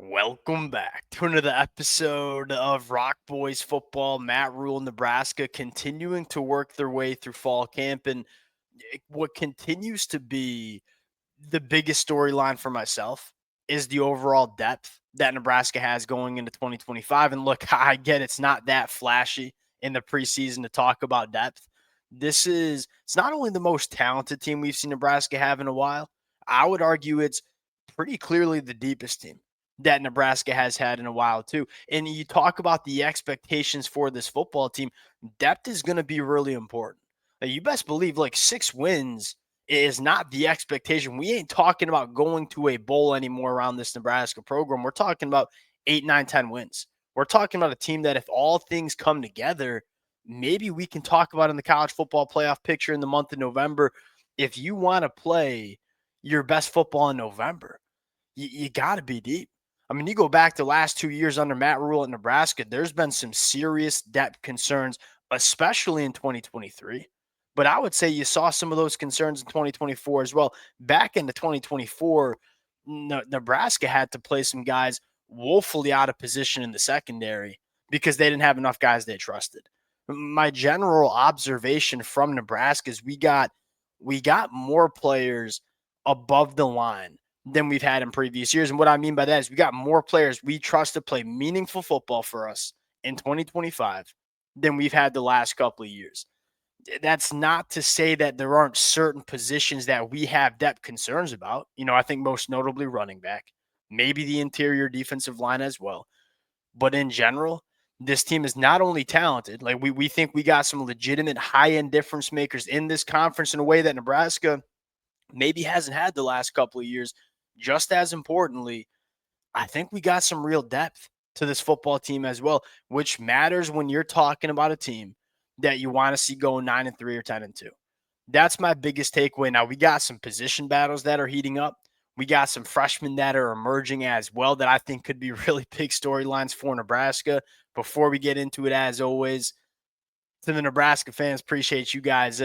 Welcome back to another episode of Rock Boys Football. Matt Rhule, Nebraska, continuing to work their way through fall camp. And what continues to be the biggest storyline for myself is the overall depth that Nebraska has going into 2025. And look, I get it's not that flashy in the preseason to talk about depth. It's not only the most talented team we've seen Nebraska have in a while, I would argue it's pretty clearly the deepest team that Nebraska has had in a while too. And you talk about the expectations for this football team, depth is going to be really important. Now, you best believe like 6 wins is not the expectation. We ain't talking about going to a bowl anymore around this Nebraska program. We're talking about 8, 9, 10 wins. We're talking about a team that if all things come together, maybe we can talk about in the college football playoff picture in the month of November. If you want to play your best football in November, you got to be deep. I mean, you go back to the last 2 years under Matt Rhule at Nebraska, there's been some serious depth concerns, especially in 2023. But I would say you saw some of those concerns in 2024 as well. Back into 2024, Nebraska had to play some guys woefully out of position in the secondary because they didn't have enough guys they trusted. My general observation from Nebraska is we got more players above the line than we've had in previous years. And what I mean by that is we got more players we trust to play meaningful football for us in 2025 than we've had the last couple of years. That's not to say that there aren't certain positions that we have depth concerns about. I think most notably running back, maybe the interior defensive line as well. But in general, this team is not only talented, like we think we got some legitimate high end difference makers in this conference in a way that Nebraska maybe hasn't had the last couple of years. Just as importantly, I think we got some real depth to this football team as well, which matters when you're talking about a team that you want to see go 9-3 or 10-2. That's my biggest takeaway. Now, we got some position battles that are heating up. We got some freshmen that are emerging as well that I think could be really big storylines for Nebraska. Before we get into it, as always, to the Nebraska fans, appreciate you guys.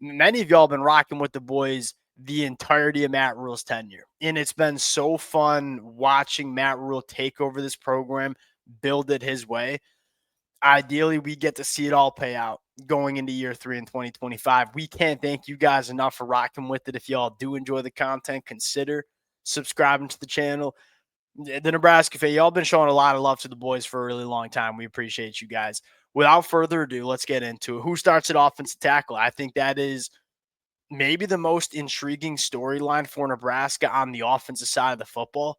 Many of y'all have been rocking with the boys the entirety of Matt Rhule's tenure. And it's been so fun watching Matt Rhule take over this program, build it his way. Ideally, we get to see it all pay out going into year 3 in 2025. We can't thank you guys enough for rocking with it. If y'all do enjoy the content, consider subscribing to the channel. The Nebraska fan, y'all been showing a lot of love to the boys for a really long time. We appreciate you guys. Without further ado, let's get into it. Who starts at offensive tackle? I think that is maybe the most intriguing storyline for Nebraska on the offensive side of the football.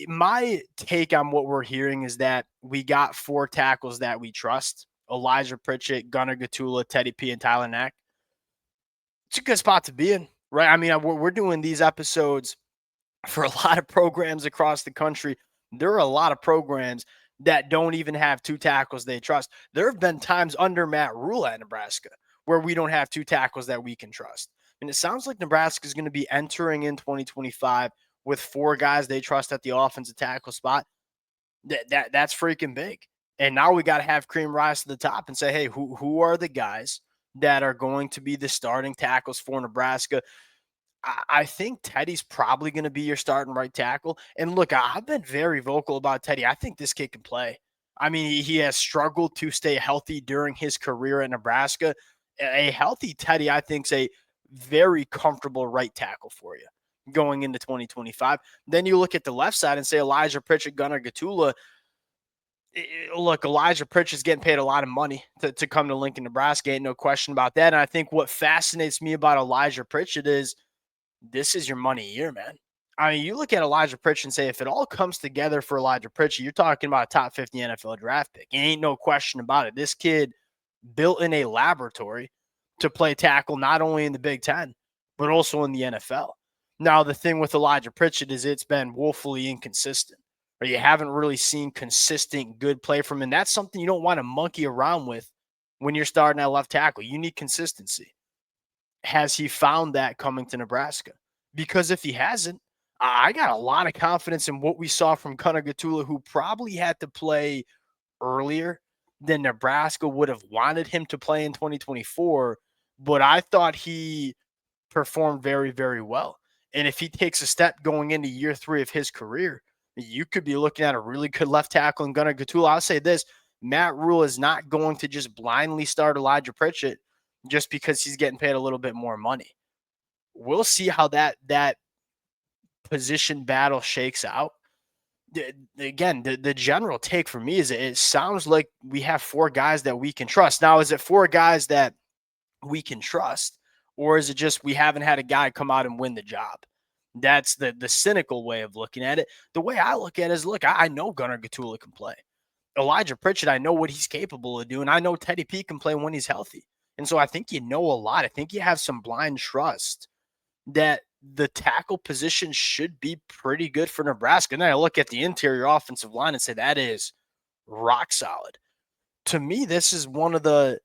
My take on what we're hearing is that we got 4 tackles that we trust: Elijah Pritchett, Gunnar Gatula, Teddy P, and Tyler Knack. It's a good spot to be in, right? I mean, we're doing these episodes for a lot of programs across the country. There are a lot of programs that don't even have 2 tackles they trust. There have been times under Matt Rhule at Nebraska where we don't have 2 tackles that we can trust. And it sounds like Nebraska is going to be entering in 2025 with 4 guys they trust at the offensive tackle spot. That's freaking big. And now we got to have cream rise to the top and say, hey, who are the guys that are going to be the starting tackles for Nebraska? I think Teddy's probably going to be your starting right tackle. And look, I've been very vocal about Teddy. I think this kid can play. I mean, he has struggled to stay healthy during his career at Nebraska. A healthy Teddy, I think, is a very comfortable right tackle for you going into 2025. Then you look at the left side and say Elijah Pritchett, Gunnar Gatula. Look, Elijah Pritchett's getting paid a lot of money to come to Lincoln, Nebraska. Ain't no question about that. And I think what fascinates me about Elijah Pritchett is this is your money year, man. I mean, you look at Elijah Pritchett and say, if it all comes together for Elijah Pritchett, you're talking about a top 50 NFL draft pick. Ain't no question about it. This kid built in a laboratory to play tackle not only in the Big Ten, but also in the NFL. Now, the thing with Elijah Pritchett is it's been woefully inconsistent, or you haven't really seen consistent good play from him. And that's something you don't want to monkey around with when you're starting at left tackle. You need consistency. Has he found that coming to Nebraska? Because if he hasn't, I got a lot of confidence in what we saw from Gunnar Gatula, who probably had to play earlier than Nebraska would have wanted him to play in 2024. But I thought he performed very, very well. And if he takes a step going into year 3 of his career, You could be looking at a really good left tackle in Gunnar Gatula. I'll say this, Matt Rhule is not going to just blindly start Elijah Pritchett just because he's getting paid a little bit more money. We'll see how that position battle shakes out. Again, the general take for me is it sounds like we have 4 guys that we can trust. Now, is it 4 guys that we can trust, or is it just we haven't had a guy come out and win the job? That's the cynical way of looking at it. The way I look at it is, look, I know Gunnar Gatula can play. Elijah Pritchett, I know what he's capable of doing. I know Teddy P can play when he's healthy. And so I think you know a lot. I think you have some blind trust that the tackle position should be pretty good for Nebraska. And then I look at the interior offensive line and say that is rock solid. To me, this is one of the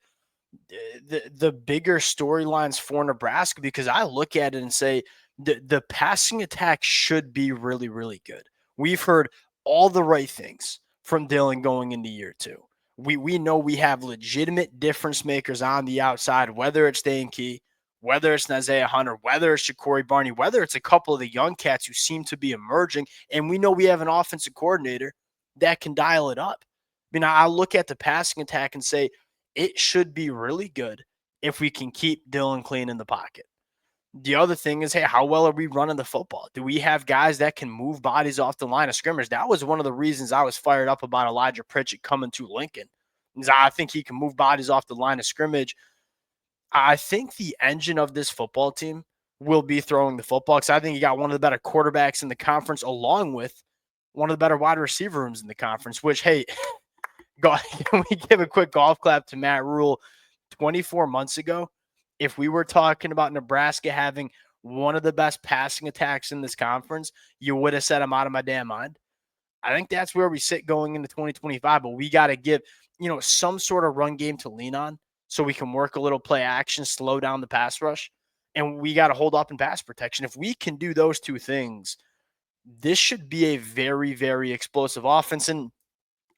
bigger storylines for Nebraska, because I look at it and say the passing attack should be really, really good. We've heard all the right things from Dillon going into year 2. We know we have legitimate difference makers on the outside, whether it's Dane Key, whether it's Isaiah Hunter, whether it's Ja'Cory Barney, whether it's a couple of the young cats who seem to be emerging, and we know we have an offensive coordinator that can dial it up. I mean, I look at the passing attack and say it should be really good if we can keep Dillon clean in the pocket. The other thing is, hey, how well are we running the football? Do we have guys that can move bodies off the line of scrimmage? That was one of the reasons I was fired up about Elijah Pritchett coming to Lincoln. I think he can move bodies off the line of scrimmage. I think the engine of this football team will be throwing the football, because I think you got one of the better quarterbacks in the conference, along with one of the better wide receiver rooms in the conference, which, hey, can we give a quick golf clap to Matt Rhule? 24 months ago, if we were talking about Nebraska having one of the best passing attacks in this conference, you would have said I'm out of my damn mind. I think that's where we sit going into 2025, but we got to give, some sort of run game to lean on so we can work a little play action, slow down the pass rush, and we got to hold up in pass protection. If we can do those 2 things, this should be a very, very explosive offense. And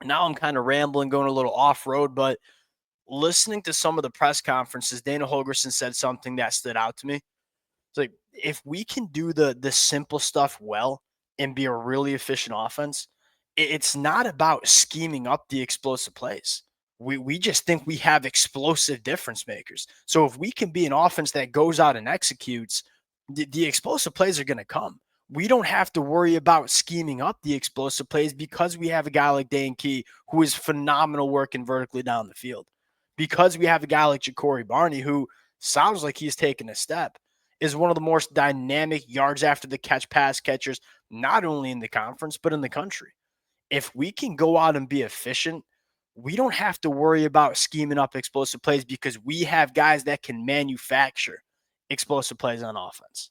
now I'm kind of rambling, going a little off-road, but listening to some of the press conferences, Dana Holgorsen said something that stood out to me. It's like, if we can do the simple stuff well and be a really efficient offense, it's not about scheming up the explosive plays. We just think we have explosive difference makers. So if we can be an offense that goes out and executes, the explosive plays are going to come. We don't have to worry about scheming up the explosive plays, because we have a guy like Dane Key who is phenomenal working vertically down the field. Because we have a guy like Ja'Cory Barney, who sounds like he's taken a step, is one of the most dynamic yards after the catch pass catchers, not only in the conference, but in the country. If we can go out and be efficient, we don't have to worry about scheming up explosive plays, because we have guys that can manufacture explosive plays on offense.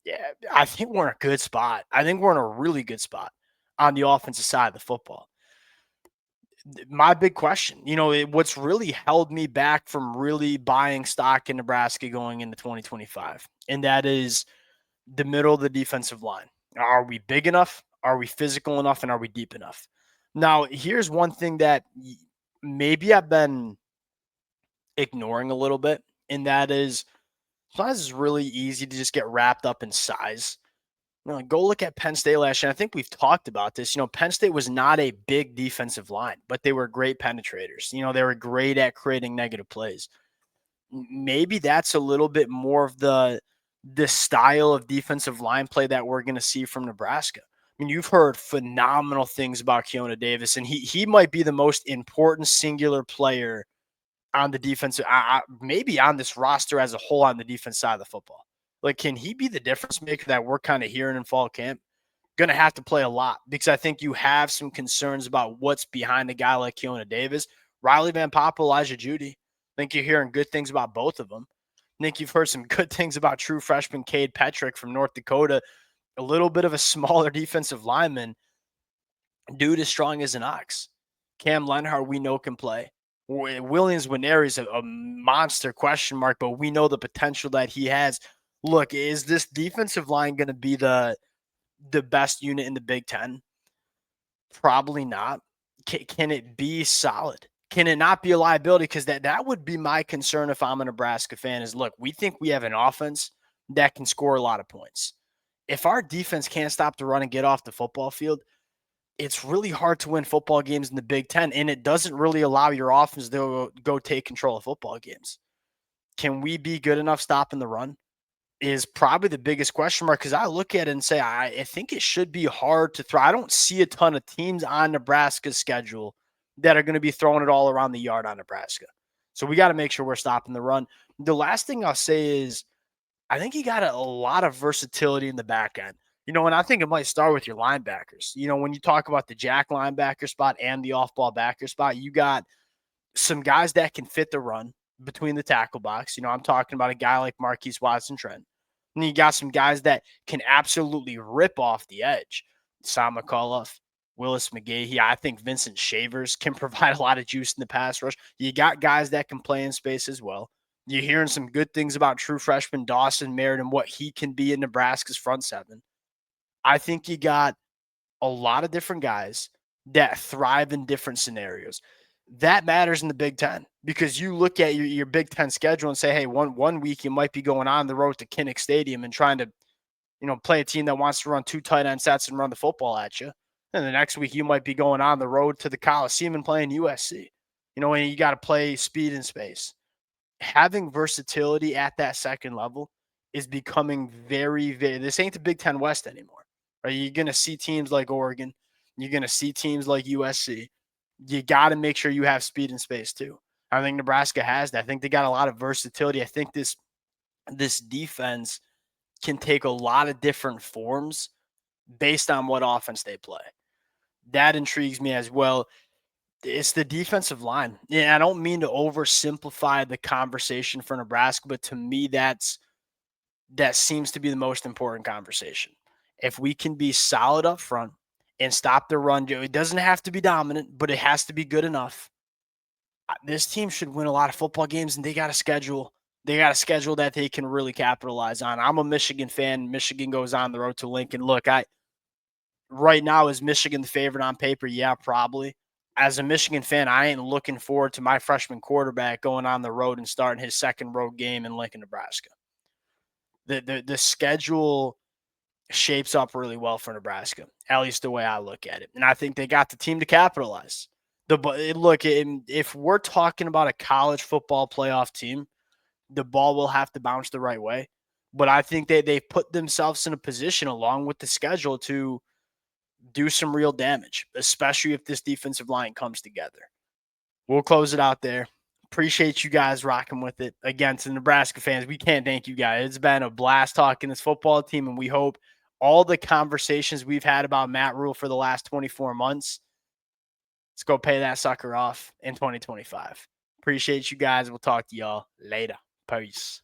Yeah, I think we're in a good spot. I think we're in a really good spot on the offensive side of the football. My big question, what's really held me back from really buying stock in Nebraska going into 2025, and that is the middle of the defensive line. Are we big enough? Are we physical enough? And are we deep enough? Now, here's one thing that maybe I've been ignoring a little bit, and that is sometimes it's really easy to just get wrapped up in size. Go look at Penn State last year. I think we've talked about this. Penn State was not a big defensive line, but they were great penetrators. They were great at creating negative plays. Maybe that's a little bit more of the style of defensive line play that we're going to see from Nebraska. I mean, you've heard phenomenal things about Keona Davis, and he might be the most important singular player on the defensive, maybe on this roster as a whole on the defense side of the football. Like, can he be the difference maker that we're kind of hearing in fall camp? Going to have to play a lot, because I think you have some concerns about what's behind a guy like Keona Davis. Riley Van Poppel, Elijah Judy. I think you're hearing good things about both of them. I think you've heard some good things about true freshman Cade Petrick from North Dakota, a little bit of a smaller defensive lineman, dude as strong as an ox. Cam Lenhart, we know, can play. Williams Winery is a monster question mark, but we know the potential that he has. Look, is this defensive line going to be the best unit in the Big Ten? Probably not. Can it be solid? Can it not be a liability? Because that would be my concern if I'm a Nebraska fan is, look, we think we have an offense that can score a lot of points. if our defense can't stop the run and get off the football field, it's really hard to win football games in the Big Ten, and it doesn't really allow your offense to go take control of football games. Can we be good enough stopping the run? Is probably the biggest question mark, because I look at it and say, I think it should be hard to throw. I don't see a ton of teams on Nebraska's schedule that are going to be throwing it all around the yard on Nebraska. So we got to make sure we're stopping the run. The last thing I'll say is I think you got a lot of versatility in the back end. And I think it might start with your linebackers. When you talk about the jack linebacker spot and the off ball backer spot, you got some guys that can fit the run between the tackle box. I'm talking about a guy like Marquise Watson Trent. And you got some guys that can absolutely rip off the edge. Sam McCullough, Willis McGahee. I think Vincent Shavers can provide a lot of juice in the pass rush. You got guys that can play in space as well. You're hearing some good things about true freshman Dawson Merritt and what he can be in Nebraska's front seven. I think you got a lot of different guys that thrive in different scenarios. That matters in the Big Ten, because you look at your Big Ten schedule and say, hey, one week you might be going on the road to Kinnick Stadium and trying to, play a team that wants to run 2 tight end sets and run the football at you. And the next week you might be going on the road to the Coliseum and playing USC. And you got to play speed and space. Having versatility at that second level is becoming very, very, this ain't the Big Ten West anymore, right? You're going to see teams like Oregon. You're going to see teams like USC. You got to make sure you have speed and space too. I think Nebraska has that. I think they got a lot of versatility. I think this defense can take a lot of different forms based on what offense they play. That intrigues me as well. It's the defensive line. Yeah, I don't mean to oversimplify the conversation for Nebraska, but to me, that seems to be the most important conversation. If we can be solid up front and stop the run, it doesn't have to be dominant, but it has to be good enough. This team should win a lot of football games, and they got a schedule. They got a schedule that they can really capitalize on. I'm a Michigan fan. Michigan goes on the road to Lincoln. Look, right now, is Michigan the favorite on paper? Yeah, probably. As a Michigan fan, I ain't looking forward to my freshman quarterback going on the road and starting his second road game in Lincoln, Nebraska. The schedule shapes up really well for Nebraska, at least the way I look at it. And I think they got the team to capitalize. Look, if we're talking about a college football playoff team, the ball will have to bounce the right way. But I think they've put themselves in a position, along with the schedule, to do some real damage, especially if this defensive line comes together. We'll close it out there. Appreciate you guys rocking with it. Again, to the Nebraska fans, we can't thank you guys. It's been a blast talking this football team, and we hope all the conversations we've had about Matt Rhule for the last 24 months, let's go pay that sucker off in 2025. Appreciate you guys. We'll talk to y'all later. Peace.